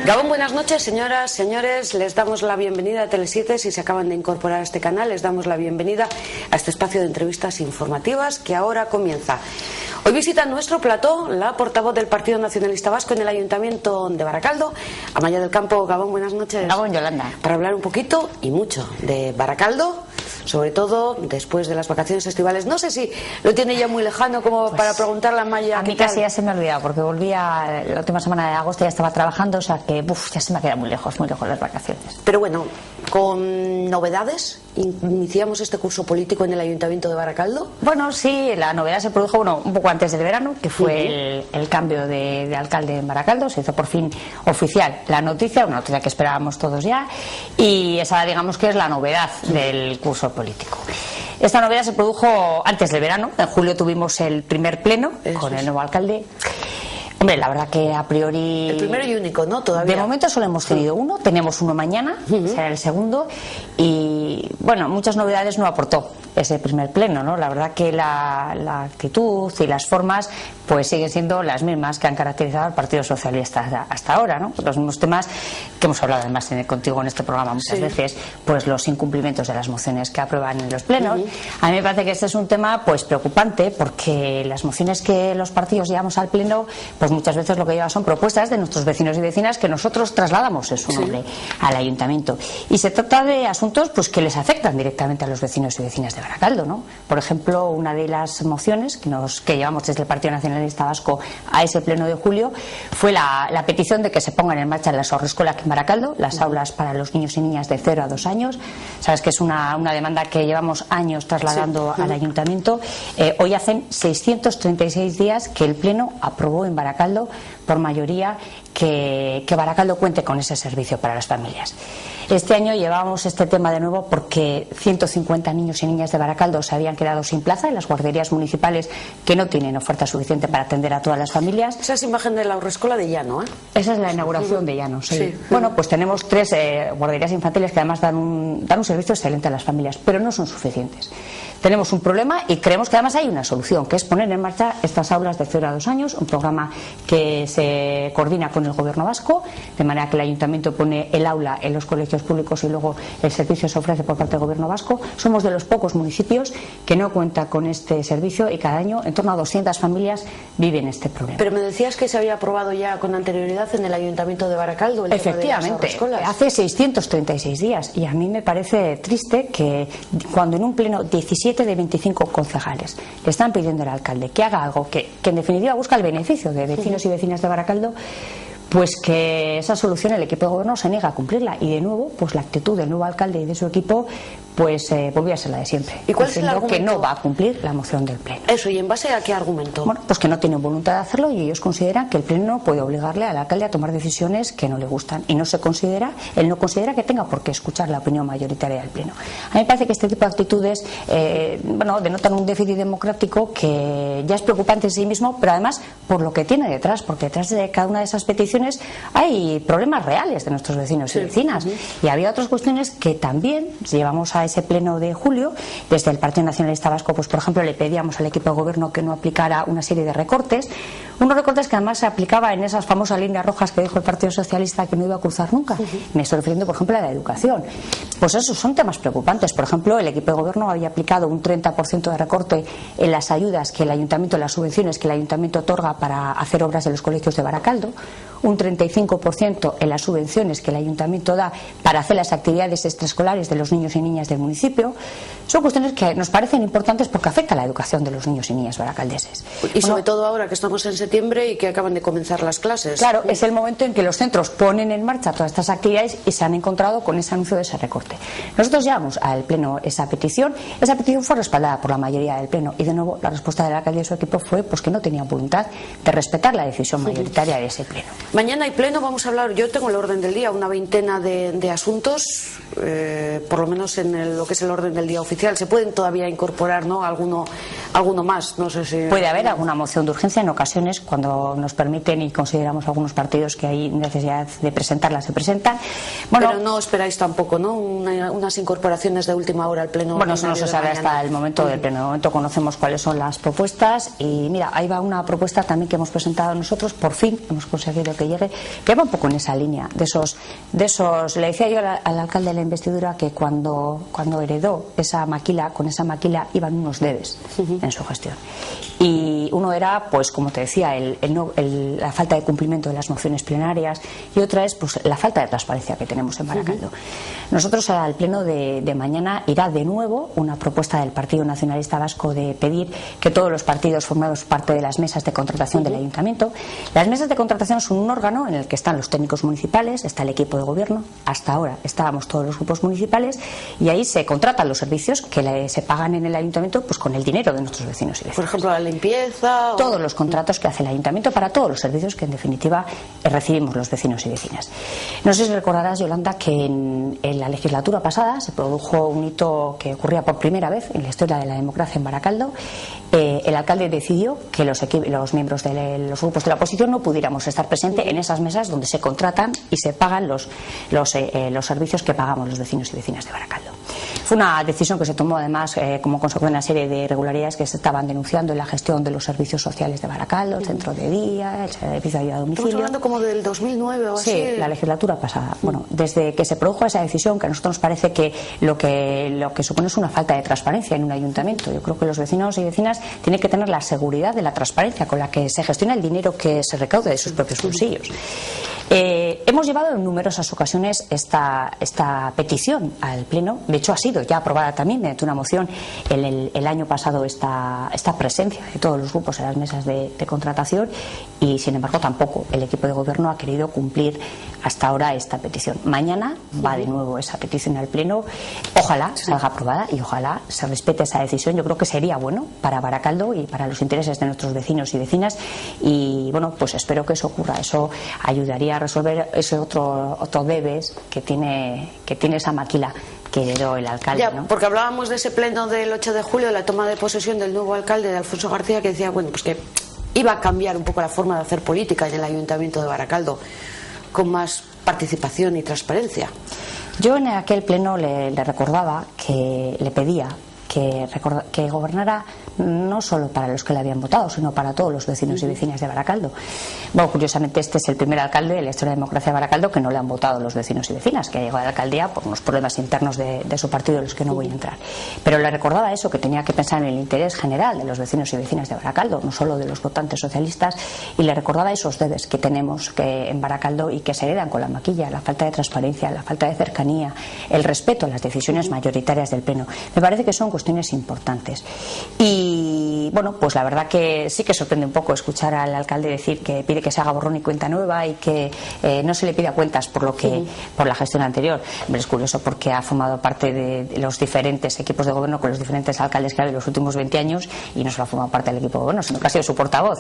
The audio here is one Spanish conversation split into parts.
Gabón, buenas noches, señoras, señores. Les damos la bienvenida a Tele7. Si se acaban de incorporar a este canal, les damos la bienvenida a este espacio de entrevistas informativas que ahora comienza. Hoy visita nuestro plató la portavoz del Partido Nacionalista Vasco en el Ayuntamiento de Baracaldo, Amaya del Campo. Gabón, buenas noches. Gabón, Yolanda. Para hablar un poquito y mucho de Baracaldo, sobre todo después de las vacaciones estivales. No sé si lo tiene ya muy lejano como para preguntarle a Amaya. A mí casi ya se me ha olvidado, porque volvía la última semana de agosto, ya estaba trabajando, o sea que ya se me ha quedado muy lejos las vacaciones. Pero bueno, con novedades, iniciamos este curso político en el Ayuntamiento de Baracaldo. Bueno, sí, la novedad se produjo un poco antes del verano, que fue el cambio de alcalde en Baracaldo. Se hizo por fin oficial la noticia, una noticia que esperábamos todos ya, y esa, digamos, que es la novedad del curso político. Esta novedad se produjo antes del verano. En julio tuvimos el primer pleno con el nuevo alcalde. Hombre, la verdad que a priori... El primero y único, ¿no? Todavía. De momento solo hemos tenido uno, tenemos uno mañana, será el segundo, y bueno, muchas novedades no aportó ese primer pleno, ¿no? La verdad que la actitud y las formas pues siguen siendo las mismas que han caracterizado al Partido Socialista hasta ahora, ¿no? Los mismos temas que hemos hablado además contigo en este programa muchas veces, pues los incumplimientos de las mociones que aprueban en los plenos. A mí me parece que este es un tema pues preocupante, porque las mociones que los partidos llevamos al pleno, pues muchas veces lo que lleva son propuestas de nuestros vecinos y vecinas que nosotros trasladamos en su nombre al ayuntamiento, y se trata de asuntos pues que les afectan directamente a los vecinos y vecinas de Baracaldo, ¿no? Por ejemplo, una de las mociones que llevamos desde el Partido Nacionalista Vasco a ese pleno de julio fue la petición de que se pongan en marcha las haurreskolak aquí en Baracaldo, las aulas para los niños y niñas de 0 a 2 años. Sabes que es una demanda que llevamos años trasladando al ayuntamiento. Hoy hacen 636 días que el pleno aprobó en Baracaldo por mayoría que Baracaldo cuente con ese servicio para las familias. Este año llevábamos este tema de nuevo porque 150 niños y niñas de Baracaldo se habían quedado sin plaza en las guarderías municipales, que no tienen oferta suficiente para atender a todas las familias. Esa es imagen de la haurreskola de Llano, ¿eh? Esa es la inauguración de Llano, sí. Bueno, pues tenemos 3 guarderías infantiles que además dan un servicio excelente a las familias, pero no son suficientes. Tenemos un problema y creemos que además hay una solución, que es poner en marcha estas aulas de 0 a 2 años, un programa que se coordina con el Gobierno vasco, de manera que el ayuntamiento pone el aula en los colegios públicos y luego el servicio se ofrece por parte del Gobierno vasco. Somos de los pocos municipios que no cuenta con este servicio, y cada año en torno a 200 familias viven este problema. Pero me decías que se había aprobado ya con anterioridad en el Ayuntamiento de Baracaldo el Efectivamente, hace 636 días, y a mí me parece triste que cuando en un pleno 17 de 25 concejales le están pidiendo al alcalde que haga algo que en definitiva busca el beneficio de vecinos y vecinas de Baracaldo, pues que esa solución el equipo de gobierno se niega a cumplirla, y de nuevo pues la actitud del nuevo alcalde y de su equipo pues volvió a ser la de siempre. ¿Y cuál es el argumento? Que no va a cumplir la moción del pleno. Eso, ¿y en base a qué argumento? Bueno, pues que no tienen voluntad de hacerlo, y ellos consideran que el pleno no puede obligarle al alcalde a tomar decisiones que no le gustan, y él no considera que tenga por qué escuchar la opinión mayoritaria del pleno. A mí me parece que este tipo de actitudes denotan un déficit democrático que ya es preocupante en sí mismo, pero además por lo que tiene detrás, porque detrás de cada una de esas peticiones hay problemas reales de nuestros vecinos y vecinas. Y había otras cuestiones que también llevamos a ese pleno de julio. Desde el Partido Nacionalista Vasco, pues por ejemplo, le pedíamos al equipo de gobierno que no aplicara una serie de recortes, unos recortes que además se aplicaba en esas famosas líneas rojas que dijo el Partido Socialista que no iba a cruzar nunca. Me estoy refiriendo, por ejemplo, a la educación. Pues esos son temas preocupantes. Por ejemplo, el equipo de gobierno había aplicado un 30% de recorte en las ayudas que el ayuntamiento, las subvenciones que el ayuntamiento otorga para hacer obras de los colegios de Baracaldo, un 35% en las subvenciones que el ayuntamiento da para hacer las actividades extraescolares de los niños y niñas del municipio. Son cuestiones que nos parecen importantes porque afectan a la educación de los niños y niñas baracaldeses. Y sobre todo ahora que estamos en septiembre y que acaban de comenzar las clases. Claro, es el momento en que los centros ponen en marcha todas estas actividades y se han encontrado con ese anuncio de ese recorte. Nosotros llevamos al pleno esa petición fue respaldada por la mayoría del pleno, y de nuevo la respuesta del alcalde y su equipo fue pues que no tenían voluntad de respetar la decisión mayoritaria de ese pleno. Mañana hay pleno, vamos a hablar, yo tengo el orden del día, una veintena de asuntos, por lo menos en en lo que es el orden del día oficial. Se pueden todavía incorporar, ¿no?, alguno más. No sé si puede haber alguna moción de urgencia en ocasiones cuando nos permiten y consideramos algunos partidos que hay necesidad de presentarlas, se presentan. Bueno, pero no esperáis tampoco, ¿no?, unas incorporaciones de última hora al pleno. Bueno, eso no se sabe hasta el momento del pleno. De momento conocemos cuáles son las propuestas y mira, ahí va una propuesta también que hemos presentado nosotros, por fin hemos conseguido que llegue, que va un poco en esa línea de esos. Le decía yo al alcalde de la investidura que cuando heredó esa maquila, con esa maquila iban unos debes en su gestión. Y uno era, pues como te decía, la falta de cumplimiento de las mociones plenarias, y otra es pues la falta de transparencia que tenemos en Baracaldo. Nosotros al pleno de mañana irá de nuevo una propuesta del Partido Nacionalista Vasco de pedir que todos los partidos formemos parte de las mesas de contratación del ayuntamiento. Las mesas de contratación son un órgano en el que están los técnicos municipales, está el equipo de gobierno, hasta ahora estábamos todos los grupos municipales, y ahí se contratan los servicios que se pagan en el ayuntamiento pues con el dinero de nuestros vecinos y vecinas. Por ejemplo, la limpieza. Todos los contratos que hace el ayuntamiento para todos los servicios que en definitiva recibimos los vecinos y vecinas. No sé si recordarás, Yolanda, que en la legislatura pasada se produjo un hito que ocurría por primera vez en la historia de la democracia en Baracaldo. El alcalde decidió que los miembros de los grupos de la oposición no pudiéramos estar presentes en esas mesas donde se contratan y se pagan los servicios que pagamos los vecinos y vecinas de Baracaldo. Fue una decisión que se tomó además como consecuencia de una serie de irregularidades que se estaban denunciando en la gestión de los servicios sociales de Baracaldo, el centro de día, el servicio de ayuda a domicilio. Estamos hablando como del 2009 o así. Sí, la legislatura pasada. Bueno, desde que se produjo esa decisión, que a nosotros nos parece que lo que supone es una falta de transparencia en un ayuntamiento. Yo creo que los vecinos y vecinas tienen que tener la seguridad de la transparencia con la que se gestiona el dinero que se recauda de sus propios bolsillos. Hemos llevado en numerosas ocasiones esta petición al Pleno. De hecho, ha sido ya aprobada también mediante una moción el año pasado esta presencia de todos los grupos en las mesas de contratación, y sin embargo tampoco el equipo de gobierno ha querido cumplir hasta ahora esta petición. Mañana va de nuevo esa petición al Pleno. Ojalá salga aprobada y ojalá se respete esa decisión. Yo creo que sería bueno para Baracaldo y para los intereses de nuestros vecinos y vecinas, y bueno, pues espero que eso ocurra. Eso ayudaría a resolver ese otro debes que tiene esa maquila que heredó el alcalde, ya, ¿no? Porque hablábamos de ese pleno del 8 de julio, de la toma de posesión del nuevo alcalde, de Alfonso García, que decía, bueno, pues que iba a cambiar un poco la forma de hacer política en el ayuntamiento de Baracaldo, con más participación y transparencia. Yo en aquel pleno le recordaba, que le pedía que gobernara no solo para los que le habían votado, sino para todos los vecinos y vecinas de Baracaldo. Bueno, curiosamente este es el primer alcalde de la historia de la democracia de Baracaldo que no le han votado los vecinos y vecinas, que ha llegado a la alcaldía por unos problemas internos de su partido, en los que no voy a entrar. Pero le recordaba eso, que tenía que pensar en el interés general de los vecinos y vecinas de Baracaldo, no solo de los votantes socialistas, y le recordaba esos debes que tenemos en Baracaldo y que se heredan con la maquilla: la falta de transparencia, la falta de cercanía, el respeto a las decisiones mayoritarias del Pleno. Me parece que son cuestiones importantes. Y bueno, pues la verdad que sí que sorprende un poco escuchar al alcalde decir que pide que se haga borrón y cuenta nueva y que no se le pida cuentas por la gestión anterior. Es curioso porque ha formado parte de los diferentes equipos de gobierno con los diferentes alcaldes que ha habido en los últimos 20 años, y no solo ha formado parte del equipo de gobierno, sino que ha sido su portavoz.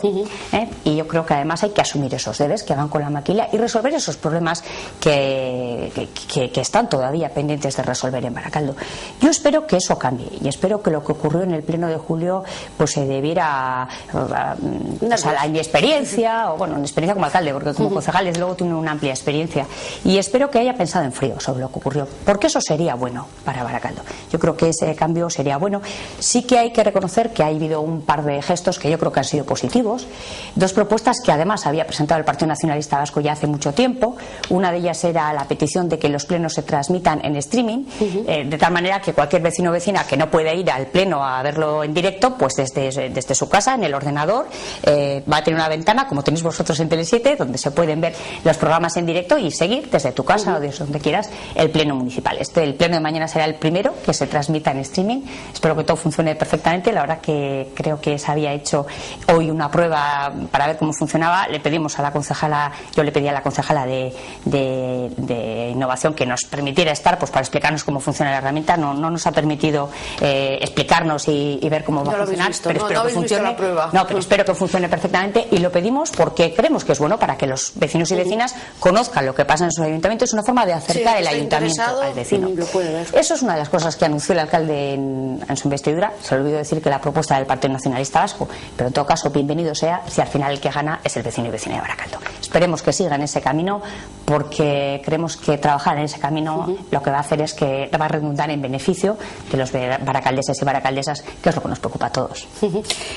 Y yo creo que además hay que asumir esos debes que van con la maquila y resolver esos problemas que están todavía pendientes de resolver en Baracaldo. Yo espero que eso cambie, y espero que lo que ocurrió en el pleno de julio pues se debiera a la inexperiencia, o bueno, una experiencia como alcalde, porque como concejal desde luego tiene una amplia experiencia, y espero que haya pensado en frío sobre lo que ocurrió, porque eso sería bueno para Baracaldo. Yo creo que ese cambio sería bueno. Sí que hay que reconocer que ha habido un par de gestos que yo creo que han sido positivos, dos propuestas que además había presentado el Partido Nacionalista Vasco ya hace mucho tiempo. Una de ellas era la petición de que los plenos se transmitan en streaming, de tal manera que cualquier vecino o vecina que no puede ir al pleno a verlo en directo, pues desde su casa, en el ordenador, va a tener una ventana, como tenéis vosotros en Tele7, donde se pueden ver los programas en directo y seguir desde tu casa o desde donde quieras el pleno municipal. El pleno de mañana será el primero que se transmita en streaming. Espero que todo funcione perfectamente. La verdad que creo que se había hecho hoy una prueba para ver cómo funcionaba. Le pedimos a la concejala, yo le pedí a la concejala de innovación que nos permitiera estar, pues para explicarnos cómo funciona la herramienta. No nos ha permitido explicarnos y ver cómo va a funcionar, pero espero que funcione. No, pero espero que funcione perfectamente, y lo pedimos porque creemos que es bueno para que los vecinos y vecinas conozcan lo que pasa en su ayuntamiento. Es una forma de acercar el ayuntamiento al vecino. Eso es una de las cosas que anunció el alcalde en su investidura. Se le olvidó decir que la propuesta del Partido Nacionalista Vasco, pero en todo caso bienvenido sea si al final el que gana es el vecino y vecina de Baracaldo. Esperemos que siga en ese camino, porque creemos que trabajar en ese camino lo que va a hacer es que va a redundar en beneficio de los baracaldeses y baracaldesas, que es lo que nos preocupa a todos.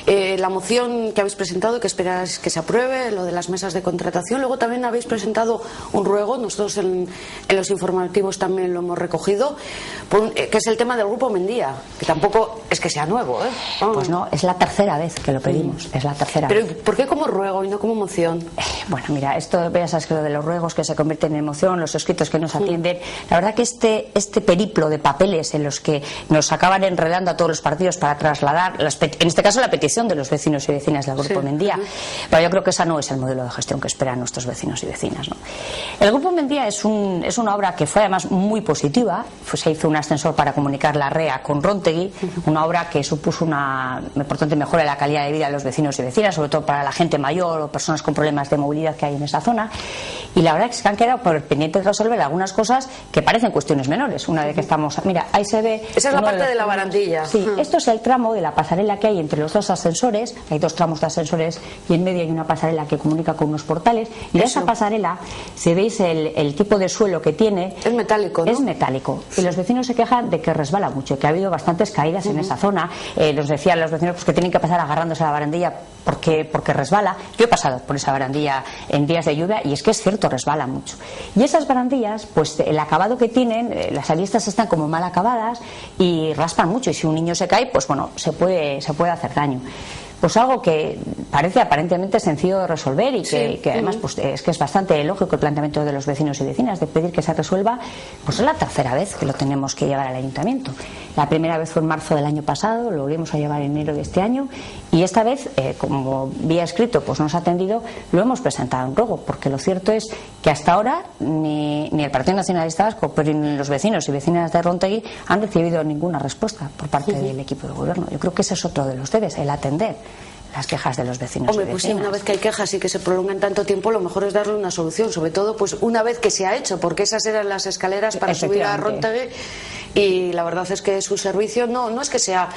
La moción que habéis presentado, que esperáis que se apruebe, lo de las mesas de contratación. Luego también habéis presentado un ruego, nosotros en los informativos también lo hemos recogido, que es el tema del Grupo Mendía, que tampoco es que sea nuevo, ¿eh? Pues no, es la tercera vez que lo pedimos, es la tercera vez. ¿Pero por qué como ruego y no como moción? Bueno, mira, esto, ya sabes que lo de los ruegos que se convierten en moción, los escritos que nos atienden, la verdad que este periplo de papeles en los que nos acaban enredando a todos los partidos para trasladar, en este caso la petición de los vecinos y vecinas del Grupo Mendía, pero yo creo que esa no es el modelo de gestión que esperan nuestros vecinos y vecinas, ¿no? El Grupo Mendía es una obra que fue además muy positiva. Se hizo un ascensor para comunicar la REA con Róntegui, una obra que supuso una importante mejora en la calidad de vida de los vecinos y vecinas, sobre todo para la gente mayor o personas con problemas de movilidad que hay en esa zona. Y la verdad es que han quedado pendientes de resolver algunas cosas que parecen cuestiones menores. Una vez que estamos, mira, ahí se ve. Esa es la parte de la barandilla. Sí, esto es el tramo de la pasarela que hay entre los dos ascensores. Hay dos tramos de ascensores y en medio hay una pasarela que comunica con unos portales. Y de esa pasarela, si veis el tipo de suelo que tiene, es metálico, ¿no? Es metálico. Y los vecinos se quejan de que resbala mucho, que ha habido bastantes caídas en esa zona. Nos decían los vecinos pues, que tienen que pasar agarrándose a la barandilla porque resbala. Yo he pasado por esa barandilla en días de lluvia y es que es cierto, resbala mucho. Y esas barandillas, pues el acabado que tienen, las aristas están como mal acabadas y raspan mucho, y si un niño se cae, pues bueno, se puede hacer daño. Pues algo que parece aparentemente sencillo de resolver y que además pues es que es bastante lógico el planteamiento de los vecinos y vecinas de pedir que se resuelva. Pues es la tercera vez que lo tenemos que llevar al ayuntamiento. La primera vez fue en marzo del año pasado, lo volvimos a llevar en enero de este año, y esta vez, como vía escrito pues no nos ha atendido, lo hemos presentado en ruego, porque lo cierto es que hasta ahora ni el Partido Nacionalista Vasco ni los vecinos y vecinas de Róntegui han recibido ninguna respuesta por parte del equipo de gobierno. Yo creo que ese es otro de los deberes, el atender las quejas de los vecinos. Hombre, y pues vecinas. sí, una vez que hay quejas y que se prolongan tanto tiempo, lo mejor es darle una solución, sobre todo pues una vez que se ha hecho, porque esas eran las escaleras para subir a Róntegui, y la verdad es que su servicio no es que sea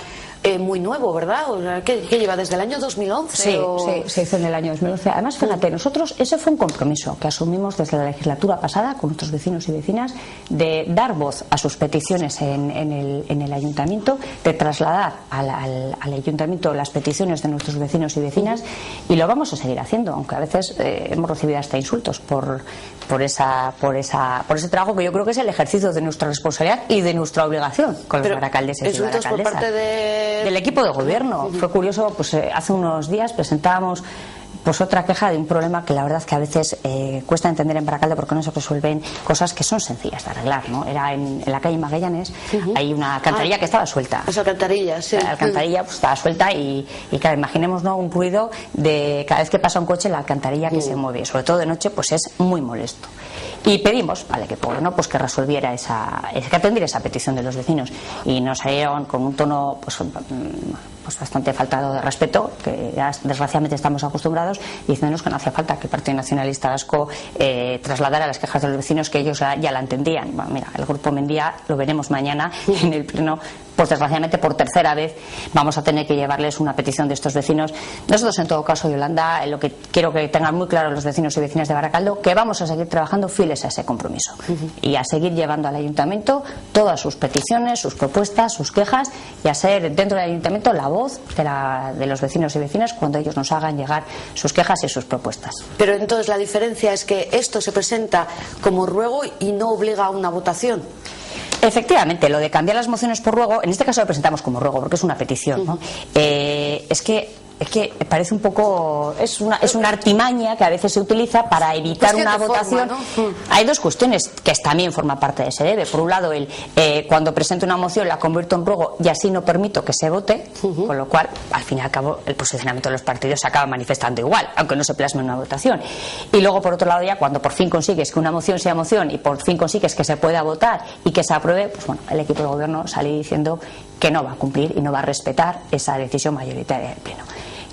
muy nuevo, ¿verdad? O sea, ¿qué lleva desde el año 2011? Sí, se hizo en el año 2011. Además, fíjate, nosotros, ese fue un compromiso que asumimos desde la legislatura pasada con nuestros vecinos y vecinas, de dar voz a sus peticiones en el ayuntamiento, de trasladar al ayuntamiento las peticiones de nuestros vecinos y vecinas, y lo vamos a seguir haciendo, aunque a veces hemos recibido hasta insultos por ese trabajo, que yo creo que es el ejercicio de nuestra responsabilidad y de nuestra obligación con los baracaldeses y baracaldesas. Por parte del equipo de gobierno. Fue curioso, pues hace unos días presentábamos pues otra queja de un problema que la verdad que a veces cuesta entender en Baracaldo, porque no se resuelven cosas que son sencillas de arreglar, ¿no? Era en la calle Magallanes, hay una alcantarilla que estaba suelta. Esa alcantarilla, sí. La alcantarilla pues, estaba suelta y claro, imaginemos, ¿no?, un ruido de cada vez que pasa un coche la alcantarilla que se mueve, sobre todo de noche, pues es muy molesto. Y pedimos, vale, que pues que resolviera que atendiera esa petición de los vecinos, y nos salieron con un tono pues bastante faltado de respeto, que ya desgraciadamente estamos acostumbrados, diciéndonos que no hacía falta que el Partido Nacionalista Vasco trasladara las quejas de los vecinos, que ellos ya la entendían. Bueno, mira, el Grupo Mendía lo veremos mañana en el pleno, pues desgraciadamente por tercera vez vamos a tener que llevarles una petición de estos vecinos. Nosotros, en todo caso, Yolanda, lo que quiero que tengan muy claro los vecinos y vecinas de Baracaldo, que vamos a seguir trabajando fieles a ese compromiso y a seguir llevando al ayuntamiento todas sus peticiones, sus propuestas, sus quejas, y a ser dentro del ayuntamiento la voz de los vecinos y vecinas cuando ellos nos hagan llegar sus quejas y sus propuestas. Pero entonces la diferencia es que esto se presenta como ruego y no obliga a una votación. Efectivamente, lo de cambiar las mociones por ruego, en este caso lo presentamos como ruego porque es una petición, ¿no? Es que parece un poco, es una artimaña que a veces se utiliza para evitar una votación. Forma, ¿no? Hay dos cuestiones que también forman parte de ese debe. Por un lado, cuando presento una moción la convierto en ruego y así no permito que se vote, con lo cual, al fin y al cabo, el posicionamiento de los partidos se acaba manifestando igual, aunque no se plasme en una votación. Y luego, por otro lado, ya cuando por fin consigues que una moción sea moción y por fin consigues que se pueda votar y que se apruebe, pues bueno, el equipo de gobierno sale diciendo que no va a cumplir y no va a respetar esa decisión mayoritaria del Pleno.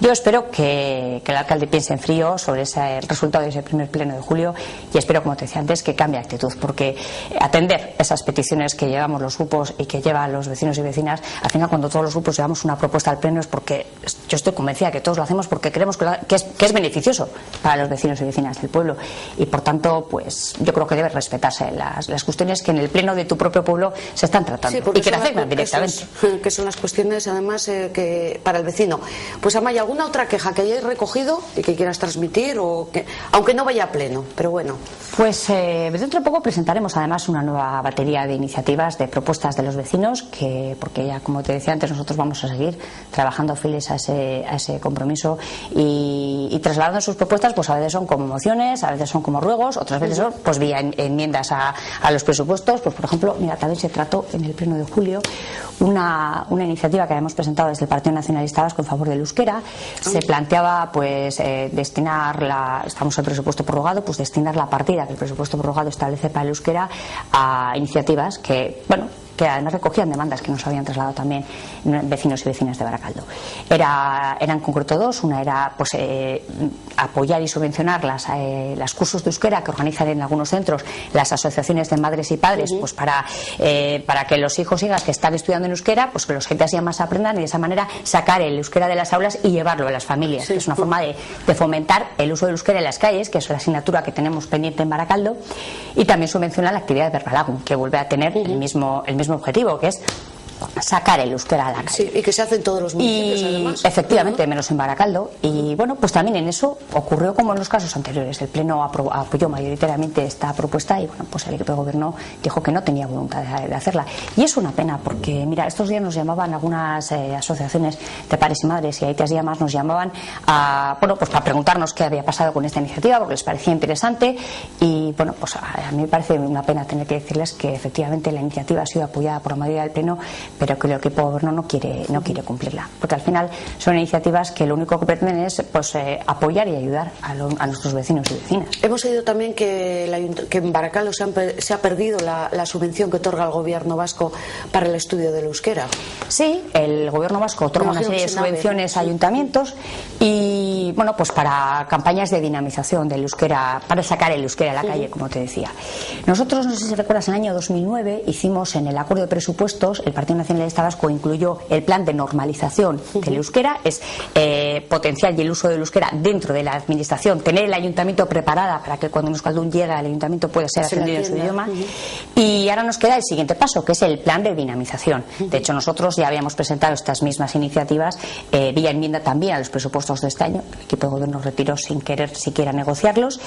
Yo espero que el alcalde piense en frío sobre ese resultado de ese primer pleno de julio y espero, como te decía antes, que cambie actitud, porque atender esas peticiones que llevamos los grupos y que llevan los vecinos y vecinas, al final cuando todos los grupos llevamos una propuesta al pleno es porque yo estoy convencida que todos lo hacemos porque creemos que es beneficioso para los vecinos y vecinas del pueblo y por tanto pues yo creo que debe respetarse las cuestiones que en el pleno de tu propio pueblo se están tratando y que le afectan directamente. Que son las cuestiones además que para el vecino. Pues Amaya, ¿alguna otra queja que hayáis recogido y que quieras transmitir, o que, aunque no vaya a pleno, pero bueno? Pues dentro de poco presentaremos además una nueva batería de iniciativas, de propuestas de los vecinos, porque ya como te decía antes nosotros vamos a seguir trabajando fieles a ese compromiso y trasladando sus propuestas, pues a veces son como mociones, a veces son como ruegos, otras veces son pues vía enmiendas a los presupuestos. Pues por ejemplo, mira, también se trató en el pleno de julio una iniciativa que habíamos presentado desde el Partido Nacionalista Vasco en favor del euskera. Se planteaba pues destinar estamos en el presupuesto prorrogado, pues destinar la partida que el presupuesto prorrogado establece para el euskera a iniciativas que además recogían demandas que nos habían trasladado también vecinos y vecinas de Baracaldo. Eran en concreto dos. Una era pues apoyar y subvencionar los cursos de euskera que organizan en algunos centros las asociaciones de madres y padres, pues para que los hijos e hijas que están estudiando en euskera, pues que los gentes y amas aprendan y de esa manera sacar el euskera de las aulas y llevarlo a las familias, que es una forma de fomentar el uso del euskera en las calles, que es la asignatura que tenemos pendiente en Baracaldo, y también subvencionar la actividad de Berbalagun, que vuelve a tener el mismo objetivo, que es sacar el euskera a la calle. Sí, y que se hace en todos los municipios, además. Efectivamente, menos en Baracaldo. Y bueno, pues también en eso ocurrió como en los casos anteriores. El Pleno apoyó mayoritariamente esta propuesta y bueno, pues el equipo de gobierno dijo que no tenía voluntad de hacerla. Y es una pena porque, mira, estos días nos llamaban algunas asociaciones de padres y madres y aitas y amas, nos llamaban pues para preguntarnos qué había pasado con esta iniciativa, porque les parecía interesante. Y bueno, pues a mí me parece una pena tener que decirles que efectivamente la iniciativa ha sido apoyada por la mayoría del Pleno, pero que el equipo de gobierno no quiere cumplirla, porque al final son iniciativas que lo único que pretenden es pues apoyar y ayudar a nuestros vecinos y vecinas. Hemos oído también que en Baracaldo se ha perdido la subvención que otorga el gobierno vasco para el estudio del euskera. Sí, el gobierno vasco otorga una serie de subvenciones a ayuntamientos y bueno, pues para campañas de dinamización del euskera, para sacar el euskera a la calle, como te decía. Nosotros, no sé si recuerdas, en el año 2009 hicimos en el acuerdo de presupuestos, el Partido Nacionalista Vasco incluyó el plan de normalización del euskera, es potenciar el uso del euskera dentro de la administración, tener el ayuntamiento preparada para que cuando un euskaldun llega al ayuntamiento pueda ser atendido en su idioma. Y ahora nos queda el siguiente paso, que es el plan de dinamización. De hecho, nosotros ya habíamos presentado estas mismas iniciativas vía enmienda también a los presupuestos de este año. El equipo de gobierno retiró sin querer siquiera negociarlos.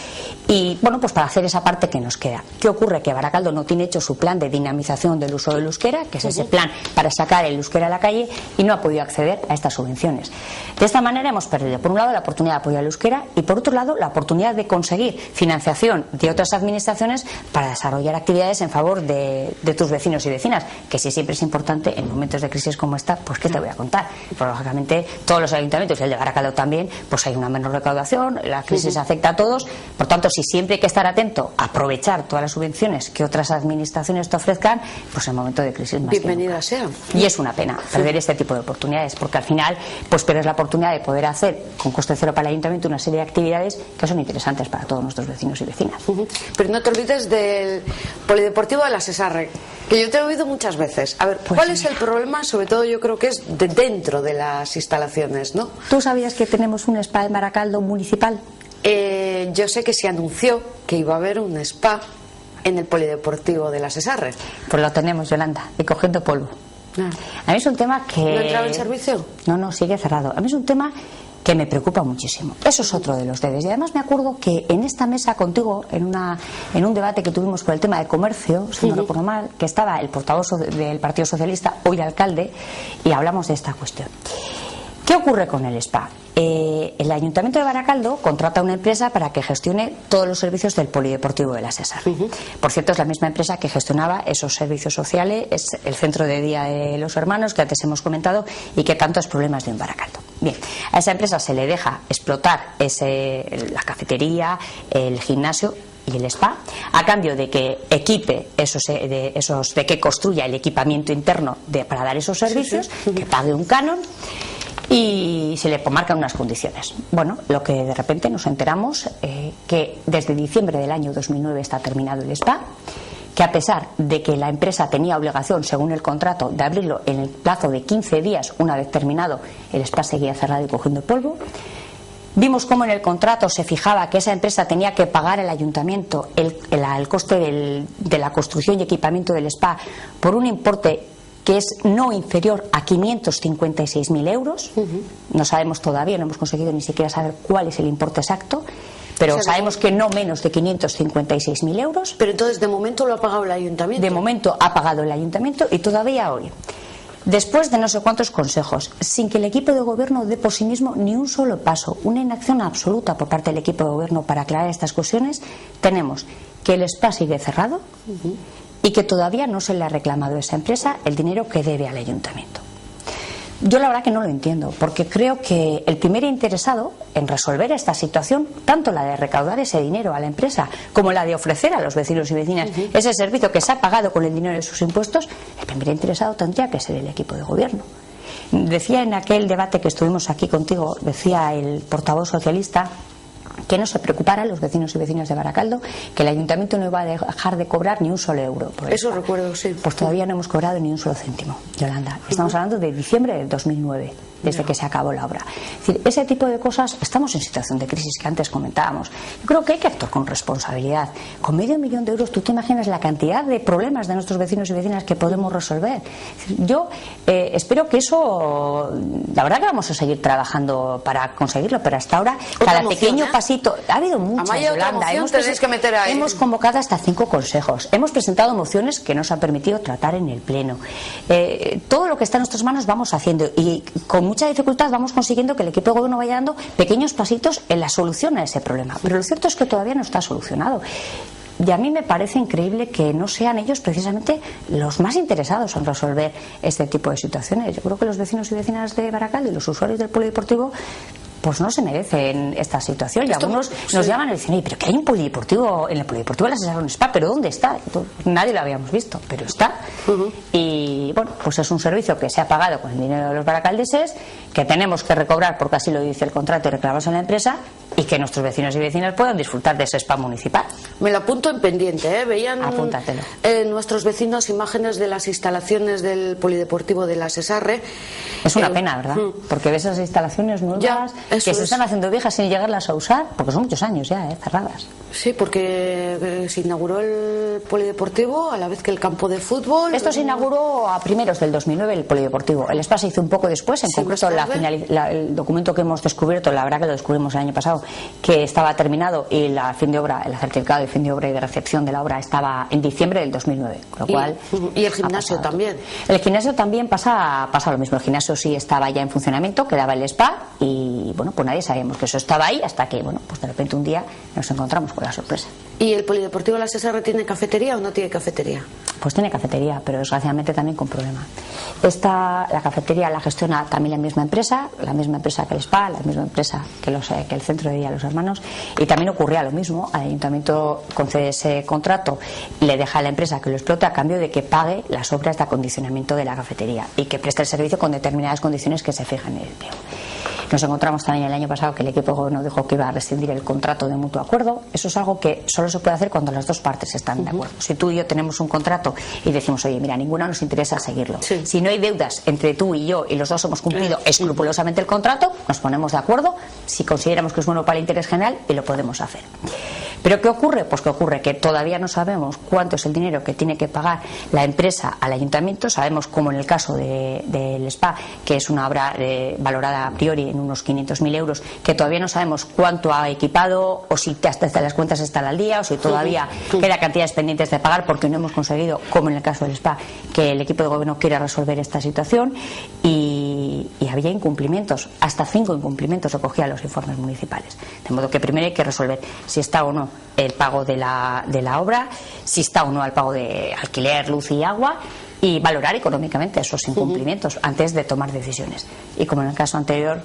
Y bueno, pues para hacer esa parte que nos queda. ¿Qué ocurre? Que Baracaldo no tiene hecho su plan de dinamización del uso del euskera, que es ese plan para sacar el euskera a la calle, y no ha podido acceder a estas subvenciones. De esta manera hemos perdido, por un lado, la oportunidad de apoyar el euskera y, por otro lado, la oportunidad de conseguir financiación de otras administraciones para desarrollar actividades en favor de tus vecinos y vecinas, que sí siempre es importante en momentos de crisis como esta. Pues qué te voy a contar, pues, lógicamente todos los ayuntamientos y el de Baracaldo también, pues hay una menor recaudación, la crisis afecta a todos, por tanto si siempre hay que estar atento a aprovechar todas las subvenciones que otras administraciones te ofrezcan, pues en el momento de crisis más bienvenida sea. Y es una pena perder este tipo de oportunidades, porque al final pues pierdes la oportunidad de poder hacer con coste cero para el ayuntamiento una serie de actividades que son interesantes para todos nuestros vecinos y vecinas. Pero no te olvides del polideportivo de la Sesarre, que yo te he oído muchas veces. A ver, pues ¿cuál es el problema? Sobre todo yo creo que es dentro de las instalaciones, ¿no? ¿Tú sabías que tenemos un spa en Baracaldo municipal? Yo sé que se anunció que iba a haber un spa en el polideportivo de la Sesarre. Pues lo tenemos, Yolanda, y cogiendo polvo. A mí es un tema que... ¿No ha entrado en servicio? No, sigue cerrado. A mí es un tema que me preocupa muchísimo. Eso es otro de los debes. Y además me acuerdo que en esta mesa contigo, en un debate que tuvimos por el tema de comercio, si no recuerdo mal, que estaba el portavoz del Partido Socialista, hoy alcalde, y hablamos de esta cuestión. ¿Qué ocurre con el spa? El Ayuntamiento de Baracaldo contrata a una empresa para que gestione todos los servicios del polideportivo de la Sesarre. Por cierto, es la misma empresa que gestionaba esos servicios sociales, es el centro de día de los hermanos que antes hemos comentado y que tantos problemas dio en Baracaldo. Bien, a esa empresa se le deja explotar la cafetería, el gimnasio, y el spa, a cambio de que equipe de que construya el equipamiento interno para dar esos servicios, que pague un canon y se le marcan unas condiciones. Bueno, lo que de repente nos enteramos que desde diciembre del año 2009 está terminado el spa, que a pesar de que la empresa tenía obligación, según el contrato, de abrirlo en el plazo de 15 días, una vez terminado, el spa seguía cerrado y cogiendo polvo. Vimos cómo en el contrato se fijaba que esa empresa tenía que pagar al ayuntamiento el coste de la construcción y equipamiento del spa por un importe que es no inferior a 556.000 euros. No sabemos todavía, no hemos conseguido ni siquiera saber cuál es el importe exacto, pero sabemos que no menos de 556.000 euros. Pero entonces, de momento lo ha pagado el ayuntamiento. De momento ha pagado el ayuntamiento y todavía hoy, después de no sé cuántos consejos, sin que el equipo de gobierno dé por sí mismo ni un solo paso, una inacción absoluta por parte del equipo de gobierno para aclarar estas cuestiones, tenemos que el spa sigue cerrado y que todavía no se le ha reclamado a esa empresa el dinero que debe al ayuntamiento. Yo la verdad que no lo entiendo, porque creo que el primer interesado en resolver esta situación, tanto la de recaudar ese dinero a la empresa como la de ofrecer a los vecinos y vecinas ese servicio que se ha pagado con el dinero de sus impuestos, el primer interesado tendría que ser el equipo de gobierno. Decía en aquel debate que estuvimos aquí contigo, decía el portavoz socialista, que no se preocuparan los vecinos y vecinas de Baracaldo, que el ayuntamiento no iba a dejar de cobrar ni un solo euro por eso. Recuerdo, sí. Pues todavía no hemos cobrado ni un solo céntimo, Yolanda. Estamos hablando de diciembre del 2009, desde que se acabó la obra. Es decir, ese tipo de cosas, estamos en situación de crisis que antes comentábamos. Yo creo que hay que actuar con responsabilidad. Con $500.000 de euros, ¿tú te imaginas la cantidad de problemas de nuestros vecinos y vecinas que podemos resolver? Yo espero que eso, la verdad que vamos a seguir trabajando para conseguirlo, pero hasta ahora cada pequeño pasito, ha habido muchas, Yolanda. Hemos convocado hasta 5 consejos, hemos presentado mociones que nos han permitido tratar en el pleno. Todo lo que está en nuestras manos vamos haciendo y con mucha dificultad vamos consiguiendo que el equipo de gobierno vaya dando pequeños pasitos en la solución a ese problema, pero lo cierto es que todavía no está solucionado. Y a mí me parece increíble que no sean ellos precisamente los más interesados en resolver este tipo de situaciones. Yo creo que los vecinos y vecinas de Baracaldo y los usuarios del polideportivo pues no se merecen esta situación. Y algunos nos llaman y dicen, pero que hay un polideportivo, en el polideportivo de la Cesar un spa, pero ¿dónde está? Nadie lo habíamos visto, pero está. Y bueno, pues es un servicio que se ha pagado con el dinero de los baracaldeses, que tenemos que recobrar porque así lo dice el contrato y reclamamos a la empresa, y que nuestros vecinos y vecinas puedan disfrutar de ese spa municipal. Me lo apunto en pendiente, ¿eh? Veían Apúntatelo. Nuestros vecinos imágenes de las instalaciones del polideportivo de la Sesarre. Es una pena, ¿verdad? Porque ves esas instalaciones nuevas que se están haciendo viejas sin llegarlas a usar, porque son muchos años ya, cerradas. Sí, porque se inauguró el polideportivo a la vez que el campo de fútbol. Esto se inauguró a primeros del 2009, el polideportivo. El spa se hizo un poco después, en concreto el documento que hemos descubierto, la verdad que lo descubrimos el año pasado, que estaba terminado y el certificado de fin de obra y de recepción de la obra estaba en diciembre del 2009, con lo cual y el gimnasio también. El gimnasio también pasa lo mismo. El gimnasio sí estaba ya en funcionamiento, quedaba el spa y bueno, pues nadie sabíamos que eso estaba ahí hasta que bueno, pues de repente un día nos encontramos con la sorpresa. ¿Y el polideportivo de la Sesarre tiene cafetería o no tiene cafetería? Pues tiene cafetería, pero desgraciadamente también con problema. La cafetería la gestiona también la misma empresa que el spa, la misma empresa que el centro de día Los Hermanos, y también ocurría lo mismo. Al ayuntamiento concede ese contrato y le deja a la empresa que lo explote a cambio de que pague las obras de acondicionamiento de la cafetería y que preste el servicio con determinadas condiciones que se fijan en el pliego. Nos encontramos también el año pasado que el equipo de gobierno dijo que iba a rescindir el contrato de mutuo acuerdo. Eso es algo que solo se puede hacer cuando las dos partes están de acuerdo. Si tú y yo tenemos un contrato y decimos, oye, mira, ninguna nos interesa seguirlo. Si no hay deudas entre tú y yo y los dos hemos cumplido escrupulosamente el contrato, nos ponemos de acuerdo si consideramos que es bueno para el interés general y lo podemos hacer. ¿Pero qué ocurre? Pues que ocurre que todavía no sabemos cuánto es el dinero que tiene que pagar la empresa al ayuntamiento. Sabemos, como en el caso del spa, que es una obra valorada a priori en unos 500.000 euros, que todavía no sabemos cuánto ha equipado o si hasta las cuentas están al día o si todavía queda cantidades pendientes de pagar porque no hemos conseguido, como en el caso del spa, que el equipo de gobierno quiera resolver esta situación y había incumplimientos, hasta 5 incumplimientos recogían los informes municipales. De modo que primero hay que resolver si está o no el pago de la obra, si está o no el pago de alquiler, luz y agua, y valorar económicamente esos incumplimientos antes de tomar decisiones. Y como en el caso anterior,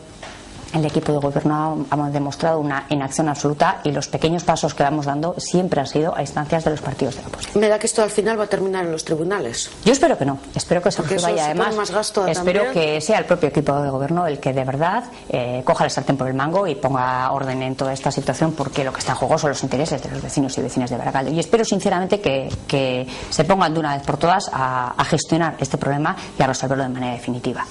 el equipo de gobierno ha demostrado una inacción absoluta y los pequeños pasos que vamos dando siempre han sido a instancias de los partidos de la oposición. Me da que esto al final va a terminar en los tribunales. Yo espero que no, espero que se resuelva y además espero también. Que sea el propio equipo de gobierno el que de verdad coja el sartén por el mango y ponga orden en toda esta situación, porque lo que está en juego son los intereses de los vecinos y vecinas de Baracaldo, y espero sinceramente que se pongan de una vez por todas a gestionar este problema y a resolverlo de manera definitiva.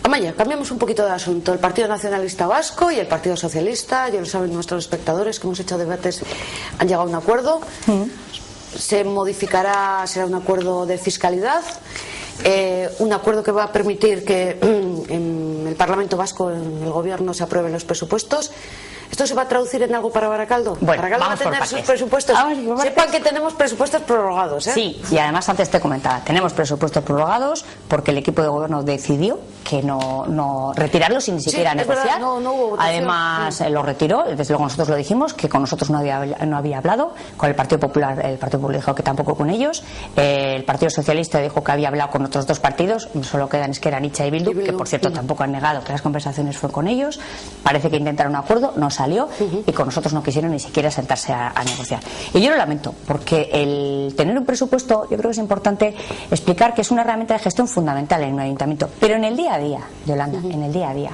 Amaya, cambiamos un poquito de asunto. El Partido Nacionalista Vasco y el Partido Socialista, ya lo saben nuestros espectadores que hemos hecho debates, han llegado a un acuerdo. Se modificará, será un acuerdo de fiscalidad, un acuerdo que va a permitir que en el Parlamento Vasco, en el Gobierno, se aprueben los presupuestos. ¿Esto se va a traducir en algo para Baracaldo? Bueno, Baracaldo va a tener sus presupuestos. Sepan que tenemos presupuestos prorrogados, ¿eh? Sí, y además antes te comentaba, tenemos presupuestos prorrogados porque el equipo de gobierno decidió que no retirarlos sin ni siquiera negociar. Verdad, no hubo votación. Además lo retiró, desde luego nosotros lo dijimos, que con nosotros no había hablado, con el Partido Popular dijo que tampoco con ellos, el Partido Socialista dijo que había hablado con otros dos partidos, solo quedan Esquerra, Anitza y Bildu, que por cierto tampoco han negado que las conversaciones fueron con ellos, parece que intentaron un acuerdo, no salió y con nosotros no quisieron ni siquiera sentarse a negociar. Y yo lo lamento, porque el tener un presupuesto, yo creo que es importante explicar que es una herramienta de gestión fundamental en un ayuntamiento, pero en el día a día, Yolanda, en el día a día.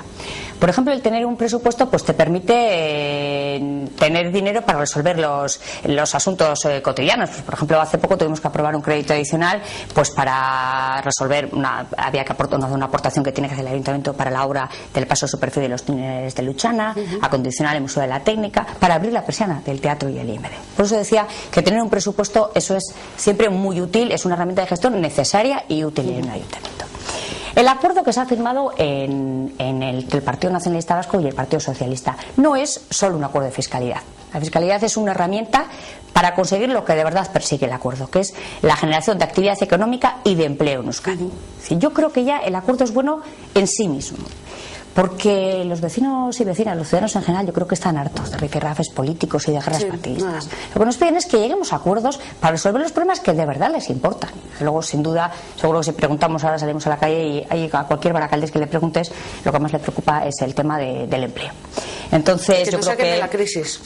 Por ejemplo, el tener un presupuesto pues te permite tener dinero para resolver los asuntos cotidianos. Pues, por ejemplo, hace poco tuvimos que aprobar un crédito adicional pues para resolver había que aportar una aportación que tiene que hacer el ayuntamiento para la obra del paso de superficie de los túneles de Luchana, acondicionar el Museo de la Técnica, para abrir la persiana del teatro y el IMD. Por eso decía que tener un presupuesto, eso es siempre muy útil, es una herramienta de gestión necesaria y útil en un ayuntamiento. El acuerdo que se ha firmado entre el Partido Nacionalista Vasco y el Partido Socialista no es solo un acuerdo de fiscalidad. La fiscalidad es una herramienta para conseguir lo que de verdad persigue el acuerdo, que es la generación de actividad económica y de empleo en Euskadi. Yo creo que ya el acuerdo es bueno en sí mismo, porque los vecinos y vecinas, los ciudadanos en general, yo creo que están hartos de rifirrafes políticos y de guerras partidistas. Lo que nos piden es que lleguemos a acuerdos para resolver los problemas que de verdad les importan. Luego, sin duda, seguro que si preguntamos, ahora salimos a la calle y a cualquier baracaldés que le preguntes, lo que más le preocupa es el tema del empleo. Entonces, que yo creo que de la crisis.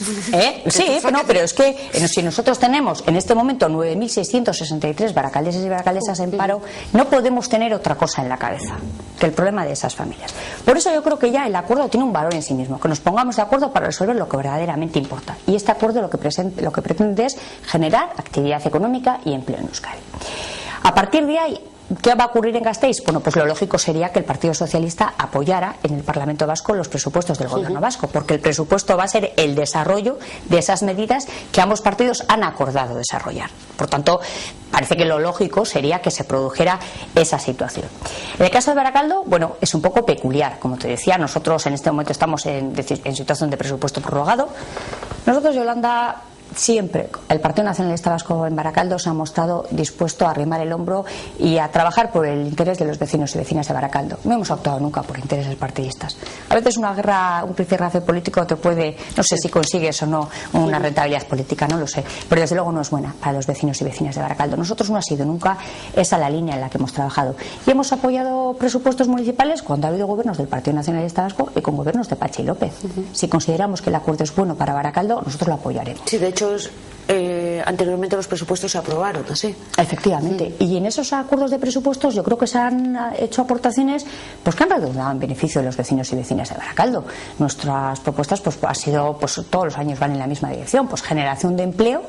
Sí, pero es que si nosotros tenemos en este momento 9.663 baracaldeses y baracaldesas en paro, no podemos tener otra cosa en la cabeza que el problema de esas familias. Por eso yo creo que ya el acuerdo tiene un valor en sí mismo, que nos pongamos de acuerdo para resolver lo que verdaderamente importa. Y este acuerdo lo que pretende es generar actividad económica y empleo en Euskadi. A partir de ahí, ¿qué va a ocurrir en Gasteiz? Bueno, pues lo lógico sería que el Partido Socialista apoyara en el Parlamento Vasco los presupuestos del Gobierno vasco, porque el presupuesto va a ser el desarrollo de esas medidas que ambos partidos han acordado desarrollar. Por tanto, parece que lo lógico sería que se produjera esa situación. En el caso de Baracaldo, bueno, es un poco peculiar. Como te decía, nosotros en este momento estamos en situación de presupuesto prorrogado. Nosotros, Yolanda, siempre el Partido Nacionalista Vasco en Baracaldo se ha mostrado dispuesto a arrimar el hombro y a trabajar por el interés de los vecinos y vecinas de Baracaldo. No hemos actuado nunca por intereses partidistas. A veces una guerra, un rifirrafe político te puede, no sé si consigues o no una rentabilidad política, no lo sé, pero desde luego no es buena para los vecinos y vecinas de Baracaldo. Nosotros no ha sido nunca esa la línea en la que hemos trabajado. Y hemos apoyado presupuestos municipales cuando ha habido gobiernos del Partido Nacionalista Vasco y con gobiernos de Patxi López. Si consideramos que el acuerdo es bueno para Baracaldo, nosotros lo apoyaremos. Sí, de hecho, anteriormente los presupuestos se aprobaron, ¿así? Efectivamente. Y en esos acuerdos de presupuestos yo creo que se han hecho aportaciones pues que han redundado en beneficio de los vecinos y vecinas de Baracaldo. Nuestras propuestas pues ha sido, pues todos los años van en la misma dirección, pues generación de empleo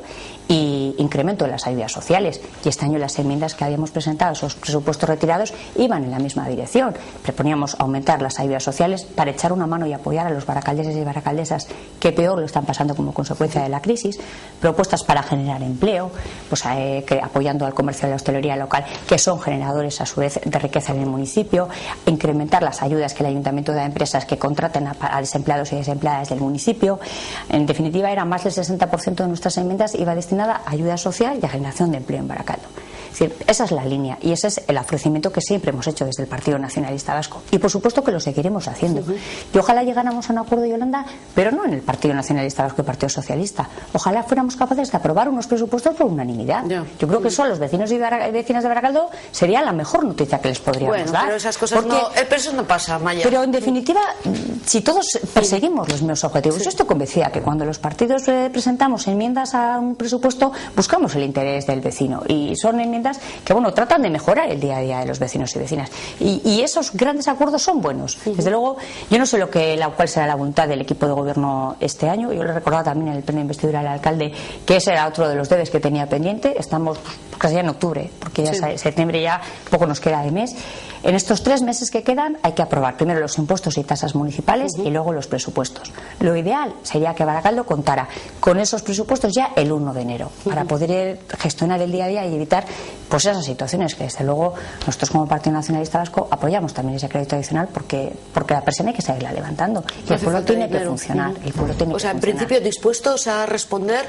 y incremento de las ayudas sociales. Y este año las enmiendas que habíamos presentado, esos presupuestos retirados, iban en la misma dirección. Proponíamos aumentar las ayudas sociales para echar una mano y apoyar a los baracaldeses y baracaldesas que peor lo están pasando como consecuencia de la crisis. Propuestas para generar empleo, pues apoyando al comercio y la hostelería local, que son generadores a su vez de riqueza en el municipio. Incrementar las ayudas que el ayuntamiento da a empresas que contraten a desempleados y desempleadas del municipio. En definitiva, era más del 60% de nuestras enmiendas iba destinada a ayuda social y a generación de empleo en Baracaldo. Es decir, esa es la línea y ese es el ofrecimiento que siempre hemos hecho desde el Partido Nacionalista Vasco y por supuesto que lo seguiremos haciendo. Y ojalá llegáramos a un acuerdo, Yolanda, pero no en el Partido Nacionalista Vasco y el Partido Socialista. Ojalá fuéramos capaces de aprobar unos presupuestos por unanimidad. Yo creo que eso a los vecinos y vecinas de Baracaldo sería la mejor noticia que les podríamos dar. Pero esas cosas pero eso no pasa, Maya. Pero en definitiva, si todos perseguimos los mismos objetivos, yo estoy convencida que cuando los partidos presentamos enmiendas a un presupuesto, buscamos el interés del vecino y son enmiendas que, bueno, tratan de mejorar el día a día de los vecinos y vecinas. Y esos grandes acuerdos son buenos. Desde luego, yo no sé cuál será la voluntad del equipo de gobierno este año. Yo le recordaba también en el pleno de investidura al alcalde que ese era otro de los debes que tenía pendiente. Estamos casi ya en octubre, porque ya septiembre ya poco nos queda de mes. En estos 3 meses que quedan hay que aprobar primero los impuestos y tasas municipales y luego los presupuestos. Lo ideal sería que Baracaldo contara con esos presupuestos ya el 1 de enero para poder gestionar el día a día y evitar pues esas situaciones que desde luego nosotros como Partido Nacionalista Vasco apoyamos también ese crédito adicional porque la presión hay que seguirla levantando y el pueblo tiene que funcionar. O sea, en principio dispuestos a responder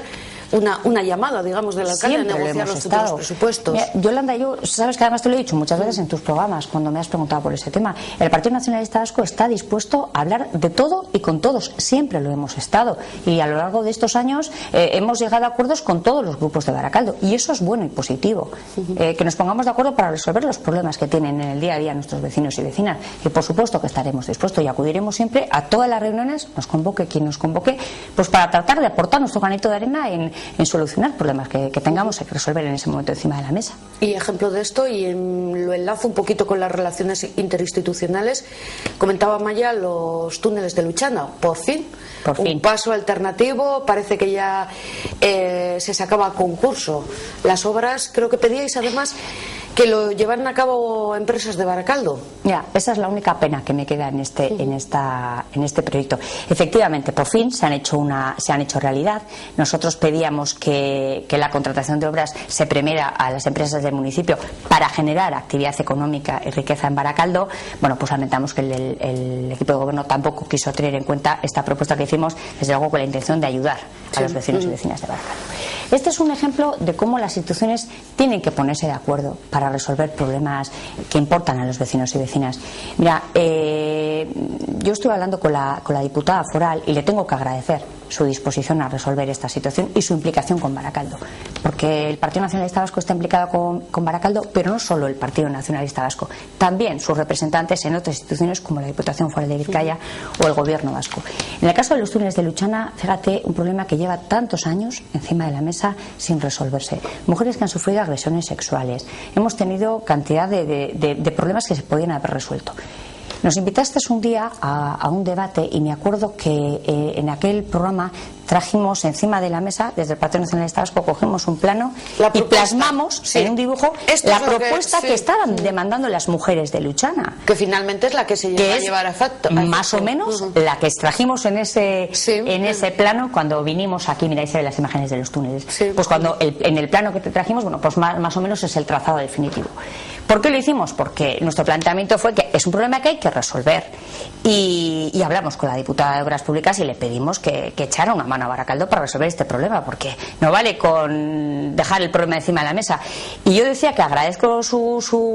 una llamada, digamos, del alcalde a negociar los futuros presupuestos. Mira, Yolanda, sabes que además te lo he dicho muchas veces en tus programas cuando me has preguntado por ese tema. El Partido Nacionalista Vasco está dispuesto a hablar de todo y con todos. Siempre lo hemos estado. Y a lo largo de estos años hemos llegado a acuerdos con todos los grupos de Baracaldo. Y eso es bueno y positivo. Que nos pongamos de acuerdo para resolver los problemas que tienen en el día a día nuestros vecinos y vecinas. Y por supuesto que estaremos dispuestos y acudiremos siempre a todas las reuniones, nos convoque quien nos convoque, pues para tratar de aportar nuestro granito de arena en solucionar problemas que tengamos que resolver en ese momento encima de la mesa. Y ejemplo de esto, y lo enlazo un poquito con las relaciones interinstitucionales, comentaba Maya los túneles de Luchana. Por fin. Un paso alternativo, parece que ya se sacaba a concurso las obras. Creo que pedíais además que lo llevaran a cabo empresas de Baracaldo. Ya, esa es la única pena que me queda en este proyecto. Efectivamente, por fin se han hecho realidad. Nosotros pedíamos que la contratación de obras se premiara a las empresas del municipio para generar actividad económica y riqueza en Baracaldo. Bueno, pues lamentamos que el equipo de gobierno tampoco quiso tener en cuenta esta propuesta que hicimos, desde luego con la intención de ayudar a los vecinos y vecinas de Baracaldo. Este es un ejemplo de cómo las instituciones tienen que ponerse de acuerdo para resolver problemas que importan a los vecinos y vecinas. Mira, yo estuve hablando con la diputada foral y le tengo que agradecer su disposición a resolver esta situación y su implicación con Baracaldo, porque el Partido Nacionalista Vasco está implicado con Baracaldo, pero no solo el Partido Nacionalista Vasco, también sus representantes en otras instituciones como la Diputación Foral de Vizcaya o el Gobierno vasco. En el caso de los túneles de Luchana, fíjate, un problema que lleva tantos años encima de la mesa sin resolverse. Mujeres que han sufrido agresiones sexuales. Hemos tenido cantidad de problemas que se podían haber resuelto. Nos invitaste un día a un debate y me acuerdo que en aquel programa trajimos encima de la mesa, desde el Partido Nacionalista Vasco, cogimos un plano y plasmamos en un dibujo la propuesta que estaban demandando las mujeres de Luchana. Que finalmente es la que se lleva a llevar a facto. Más o menos la que extrajimos en ese plano cuando vinimos aquí. Mira, ahí se ven las imágenes de los túneles. Pues cuando en el plano que te trajimos, bueno, pues más o menos es el trazado definitivo. ¿Por qué lo hicimos? Porque nuestro planteamiento fue que es un problema que hay que resolver y hablamos con la diputada de Obras Públicas y le pedimos que echara una mano a Baracaldo para resolver este problema, porque no vale con dejar el problema encima de la mesa. Y yo decía que agradezco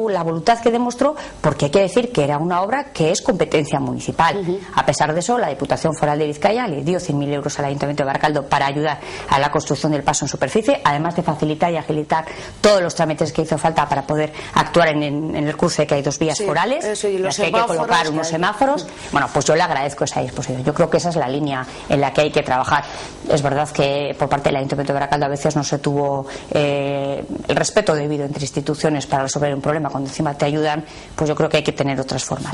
la voluntad que demostró, porque hay que decir que era una obra que es competencia municipal. A pesar de eso, la Diputación Foral de Vizcaya le dio 100.000 euros al Ayuntamiento de Baracaldo para ayudar a la construcción del paso en superficie, además de facilitar y agilitar todos los trámites que hizo falta para poder actuar en el cruce, que hay 2 vías forales, en las que hay que colocar unos semáforos. Bueno, pues yo le agradezco esa disposición. Yo creo que esa es la línea en la que hay que trabajar. Es verdad que por parte del Ayuntamiento de Baracaldo a veces no se tuvo el respeto debido entre instituciones para resolver un problema. Cuando encima te ayudan, pues yo creo que hay que tener otras formas.